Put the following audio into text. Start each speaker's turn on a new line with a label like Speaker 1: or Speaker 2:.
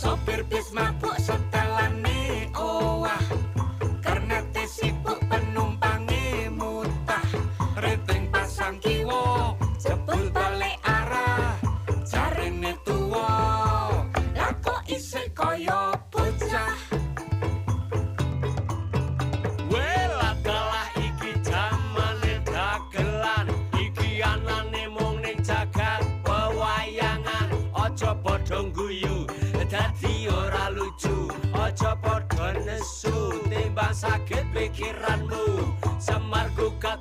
Speaker 1: Sopir bis mabuk setelane owah, kernete sibuk penumpange mutah. Rating pasang kiwa jebul balik arah, jarene tuwa lah kok isih kaya bocah.
Speaker 2: Welah kalah iki jamane dagelan, iki anane mung ning jagat pewayangan. Aja padha guyu dadi ora lucu, aja padha nesu timbang sakit pikiranmu. Semar gugat